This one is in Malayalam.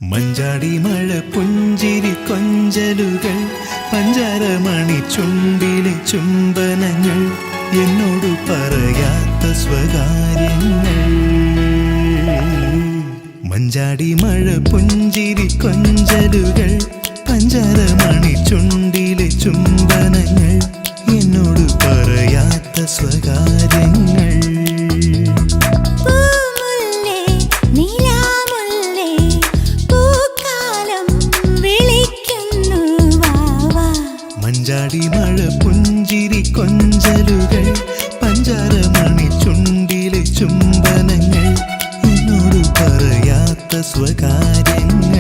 മഞ്ചാടി മഴ പുഞ്ചിരി കൊഞ്ചലുകൾ പഞ്ചാരമണി ചുണ്ടിലെ ചുംബനങ്ങൾ എന്നോടു പറയാത്ത സ്വകാര്യങ്ങൾ. മഞ്ചാടി മഴ പുഞ്ചിരി കൊഞ്ചലുകൾ പഞ്ചാരമണി ചുണ്ടിലെ ചുംബനങ്ങൾ എന്നോടു പറയാത്ത സ്വകാര്യങ്ങൾ. മഞ്ചാടി മഴ പുഞ്ചിരി കൊഞ്ചലുകൾ പഞ്ചാരമണി ചുണ്ടിലെ ചുംബനങ്ങൾ എന്നോട് പറയാത്ത സ്വകാര്യങ്ങൾ.